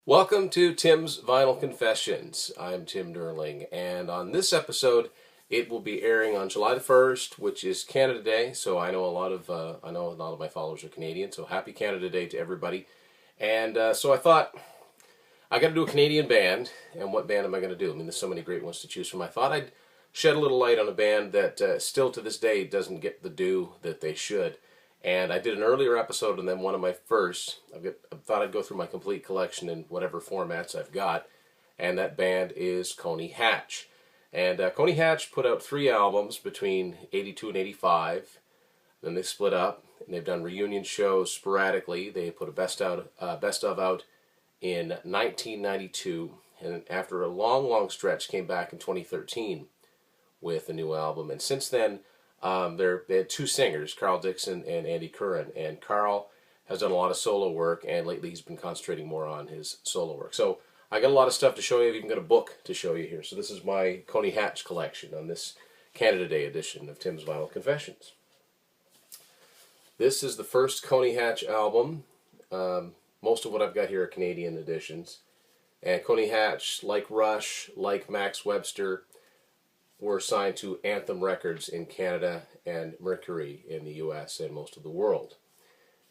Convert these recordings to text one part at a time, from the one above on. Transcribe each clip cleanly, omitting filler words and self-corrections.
Welcome to Tim's Vinyl Confessions. I'm Tim Durling, and on this episode, it will be airing on July the 1st, which is Canada Day. So I know a lot of my followers are Canadian. So happy Canada Day to everybody. And so I thought I got to do a Canadian band, and what band am I going to do? I mean, there's so many great ones to choose from. I thought I'd shed a little light on a band that still to this day doesn't get the due that they should. And I did an earlier episode and then one of my first. I thought I'd go through my complete collection in whatever formats I've got. And that band is Coney Hatch. And Coney Hatch put out 3 albums between 82 and 85. Then they split up and they've done reunion shows sporadically. They put a best of out in 1992. And after a long stretch came back in 2013 with a new album. And since then, they had 2 singers, Carl Dixon and Andy Curran, and Carl has done a lot of solo work, and lately he's been concentrating more on his solo work. So I got a lot of stuff to show you. I've even got a book to show you here. So this is my Coney Hatch collection on this Canada Day edition of Tim's Vinyl Confessions. This is the first Coney Hatch album. Most of what I've got here are Canadian editions. And Coney Hatch, like Rush, like Max Webster, were signed to Anthem Records in Canada and Mercury in the US and most of the world.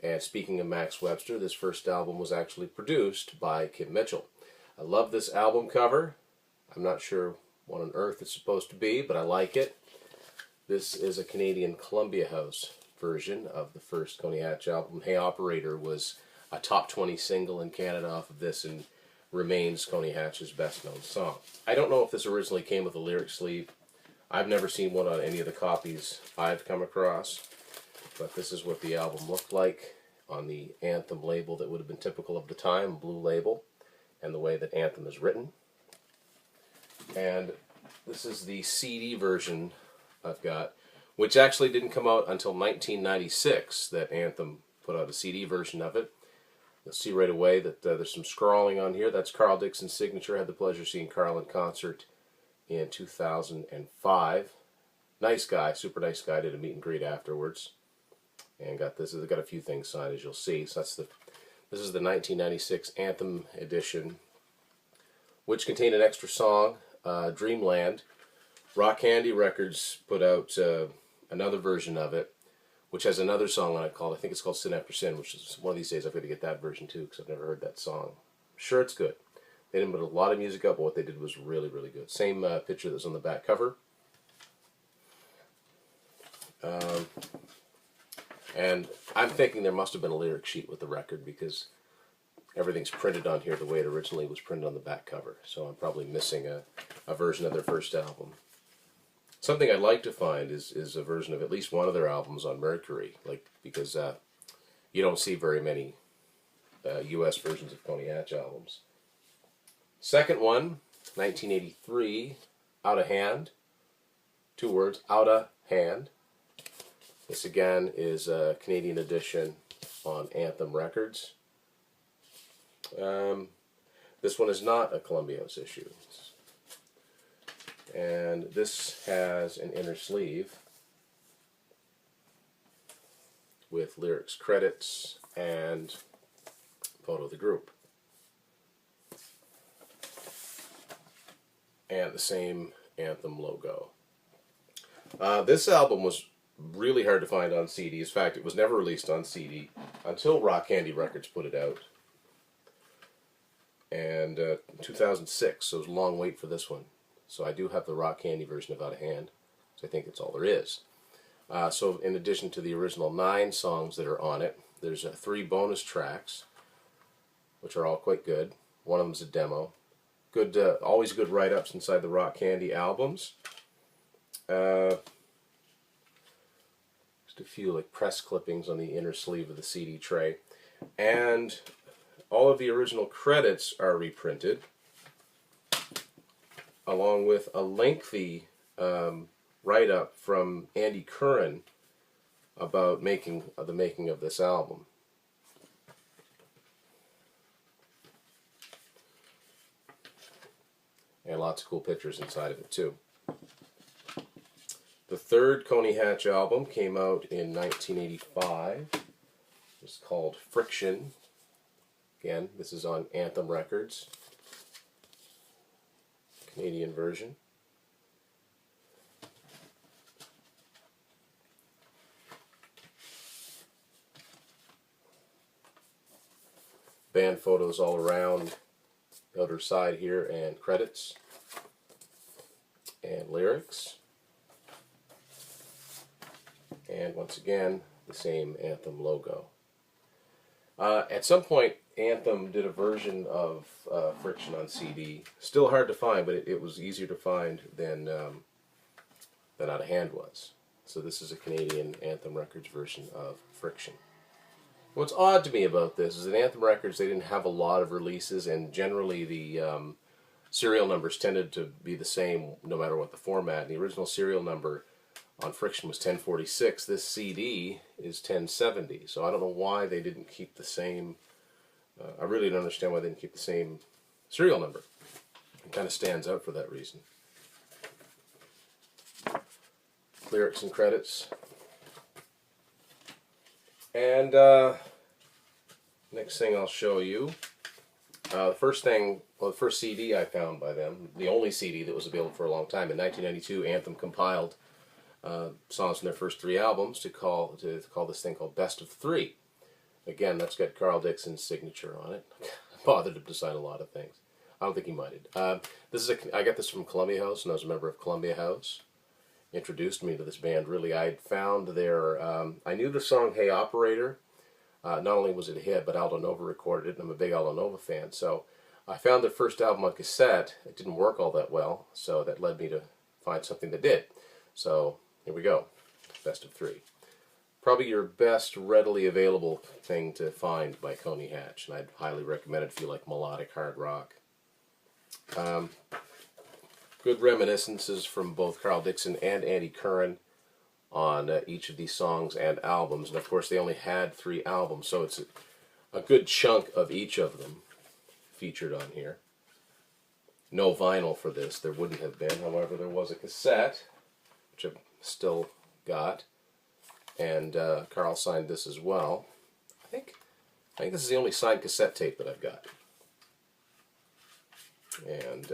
And speaking of Max Webster, this first album was actually produced by Kim Mitchell. I love this album cover. I'm not sure what on earth it's supposed to be, but I like it. This is a Canadian Columbia House version of the first Coney Hatch album. Hey Operator was a top 20 single in Canada off of this and remains Coney Hatch's best-known song. I don't know if this originally came with a lyric sleeve. I've never seen one on any of the copies I've come across, but this is what the album looked like on the Anthem label that would have been typical of the time, blue label, and the way that Anthem is written. And this is the CD version I've got, which actually didn't come out until 1996, that Anthem put out a CD version of it. You'll see right away that there's some scrawling on here. That's Carl Dixon's signature. I had the pleasure of seeing Carl in concert in 2005. Nice guy, super nice guy. Did a meet and greet afterwards, and got this. I've got a few things signed, as you'll see. So this is the 1996 Anthem edition, which contained an extra song, Dreamland. Rock Candy Records put out another version of it, which has another song on it called, I think it's called Sin After Sin, which is one of these days I've got to get that version too, because I've never heard that song. I'm sure it's good. They didn't put a lot of music up, but what they did was really, really good. Same picture that's on the back cover. And I'm thinking there must have been a lyric sheet with the record, because everything's printed on here the way it originally was printed on the back cover. So I'm probably missing a version of their first album. Something I'd like to find is a version of at least one of their albums on Mercury, because you don't see very many U.S. versions of Coney Hatch albums. Second one, 1983, Out of Hand. 2 words, Out of Hand. This again is a Canadian edition on Anthem Records. This one is not a Columbia House issue. And this has an inner sleeve with lyrics, credits, and photo of the group. And the same Anthem logo. This album was really hard to find on CD. In fact, it was never released on CD until Rock Candy Records put it out. And 2006, so it was a long wait for this one. So I do have the Rock Candy version of Out of Hand, so I think it's all there is. So in addition to the original 9 songs that are on it, there's 3 bonus tracks, which are all quite good. One of them's a demo. Good, always good write-ups inside the Rock Candy albums. Just a few like press clippings on the inner sleeve of the CD tray. And all of the original credits are reprinted, along with a lengthy write-up from Andy Curran about the making of this album. And lots of cool pictures inside of it too. The third Coney Hatch album came out in 1985. It's called Friction. Again, this is on Anthem Records, Canadian version. Band photos all around the outer side here, and credits and lyrics. And once again, the same Anthem logo. At some point, Anthem did a version of Friction on CD. Still hard to find, but it was easier to find than Out of Hand was. So this is a Canadian Anthem Records version of Friction. What's odd to me about this is that Anthem Records, they didn't have a lot of releases, and generally the serial numbers tended to be the same no matter what the format. The original serial number on Friction was 1046. This CD is 1070, so I don't know why they didn't keep the same. I really don't understand why they didn't keep the same serial number. It kind of stands out for that reason. Lyrics and credits. And next thing I'll show you, the first CD I found by them, the only CD that was available for a long time, in 1992, Anthem compiled songs from their first 3 albums to call this thing called Best of 3. Again, that's got Carl Dixon's signature on it. Bothered him to sign a lot of things. I don't think he minded. I got this from Columbia House, and I was a member of Columbia House. Introduced me to this band. Really, I had found their. I knew the song "Hey Operator." Not only was it a hit, but Aldo Nova recorded it, and I'm a big Aldo Nova fan. So I found their first album on cassette. It didn't work all that well, so that led me to find something that did. So here we go, Best of 3. Probably your best readily available thing to find by Coney Hatch, and I'd highly recommend it if you like melodic hard rock. Good reminiscences from both Carl Dixon and Andy Curran on each of these songs and albums. And of course they only had 3 albums, so it's a good chunk of each of them featured on here. No vinyl for this, there wouldn't have been. However, there was a cassette, which I've still got, and Carl signed this as well. I think this is the only signed cassette tape that I've got. And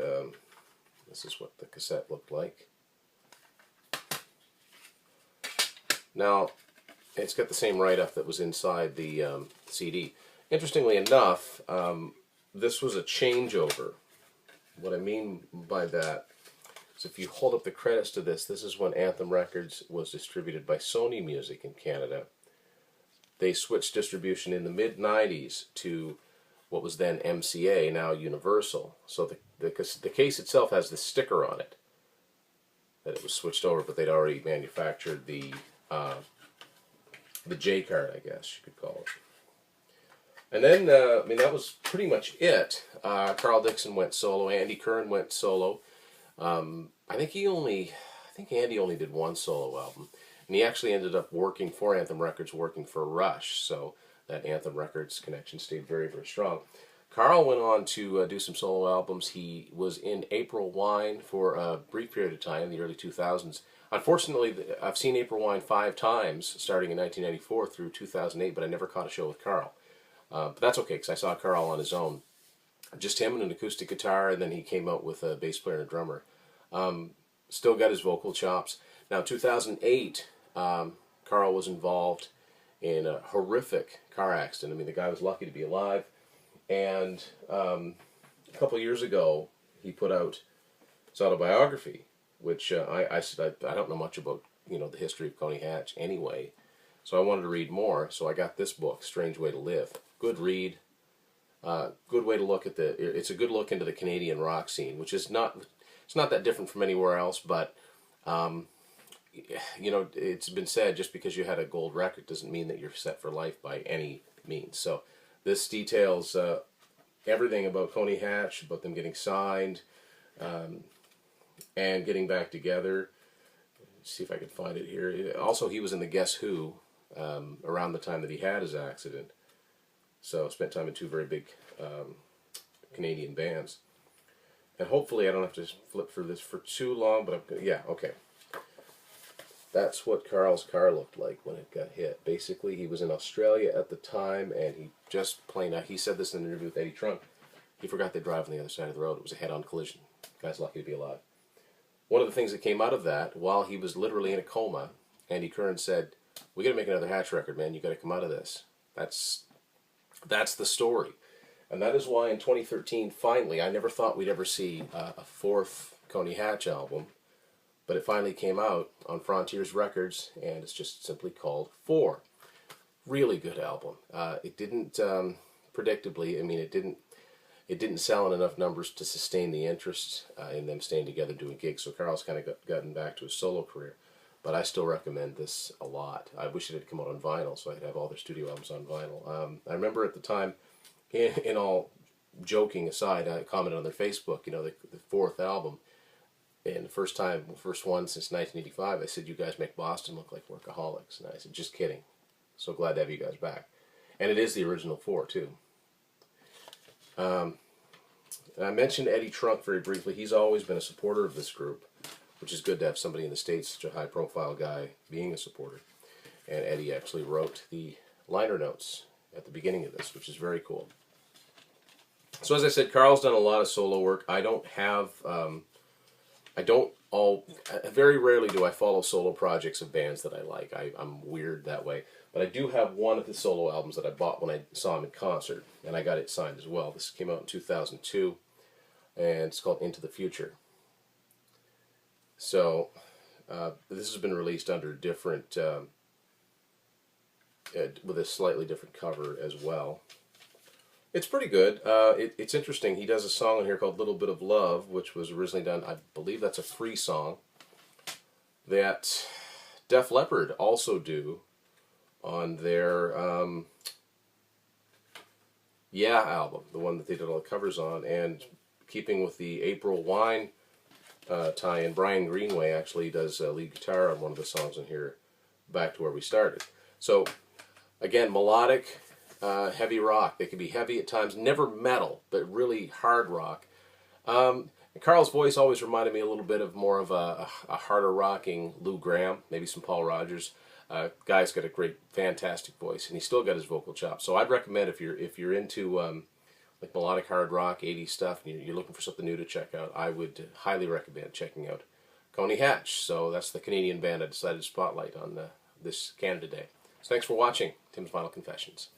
this is what the cassette looked like. Now, it's got the same write-up that was inside the CD. Interestingly enough, this was a changeover. What I mean by that is if you hold up the credits to this, this is when Anthem Records was distributed by Sony Music in Canada. They switched distribution in the mid-90s to what was then MCA, now Universal. So the case itself has this sticker on it that it was switched over, but they'd already manufactured the J card, I guess you could call it. And then, I mean, that was pretty much it. Carl Dixon went solo. Andy Curran went solo. I think Andy only did 1 solo album, and he actually ended up working for Anthem Records, working for Rush. So that Anthem Records connection stayed very, very strong. Carl went on to do some solo albums. He was in April Wine for a brief period of time in the early 2000s. Unfortunately, I've seen April Wine 5 times, starting in 1994 through 2008, but I never caught a show with Carl. But that's okay, because I saw Carl on his own. Just him and an acoustic guitar, and then he came out with a bass player and a drummer. Still got his vocal chops. Now, 2008, Carl was involved in a horrific car accident. I mean, the guy was lucky to be alive. And a couple years ago, he put out his autobiography, which I said I don't know much about, the history of Coney Hatch anyway. So I wanted to read more. So I got this book, Strange Way to Live. Good read. Good way to look at it's a good look into the Canadian rock scene, which is it's not that different from anywhere else, but it's been said, just because you had a gold record doesn't mean that you're set for life by any means. So this details everything about Coney Hatch, about them getting signed, and getting back together. Let's see if I can find it here. Also, he was in the Guess Who around the time that he had his accident. So spent time in 2 very big Canadian bands. And hopefully I don't have to flip through this for too long, but yeah, okay. That's what Carl's car looked like when it got hit. Basically, he was in Australia at the time, and he just plain out, he said this in an interview with Eddie Trunk, he forgot to drive on the other side of the road. It was a head-on collision. The guy's lucky to be alive. One of the things that came out of that, while he was literally in a coma, Andy Curran said, "We got to make another Hatch record, man. You got to come out of this." That's the story. And that is why in 2013, finally, I never thought we'd ever see a fourth Coney Hatch album, but it finally came out on Frontiers Records, and it's just simply called 4. Really good album. It didn't, predictably, I mean, it didn't sell in enough numbers to sustain the interest in them staying together doing gigs, so Carl's kind of gotten back to his solo career. But I still recommend this a lot. I wish it had come out on vinyl, so I could have all their studio albums on vinyl. I remember at the time, in all joking aside, I commented on their Facebook, you know, the fourth album, and the first one since 1985, I said, "You guys make Boston look like workaholics." And I said, "Just kidding. So glad to have you guys back." And it is the original 4, too. I mentioned Eddie Trunk very briefly. He's always been a supporter of this group, which is good to have somebody in the States, such a high-profile guy, being a supporter. And Eddie actually wrote the liner notes at the beginning of this, which is very cool. So as I said, Carl's done a lot of solo work. I don't have, very rarely do I follow solo projects of bands that I like. I'm weird that way. But I do have one of the solo albums that I bought when I saw him in concert, and I got it signed as well. This came out in 2002, and it's called Into the Future. So this has been released under different, with a slightly different cover as well. It's pretty good. It's interesting. He does a song on here called Little Bit of Love, which was originally done, I believe that's a free song, that Def Leppard also do on their Yeah album, the one that they did all the covers on. And keeping with the April Wine tie-in, Brian Greenway actually does lead guitar on one of the songs in here, Back to Where We Started. So, again, melodic, heavy rock. They can be heavy at times, never metal, but really hard rock. And Carl's voice always reminded me a little bit of more of a harder rocking Lou Gramm, maybe some Paul Rodgers. Guy's got a great, fantastic voice, and he's still got his vocal chops. So I'd recommend if you're into like melodic hard rock, 80s stuff, and you're looking for something new to check out, I would highly recommend checking out Coney Hatch. So that's the Canadian band I decided to spotlight on this Canada Day. So thanks for watching Tim's Vinyl Confessions.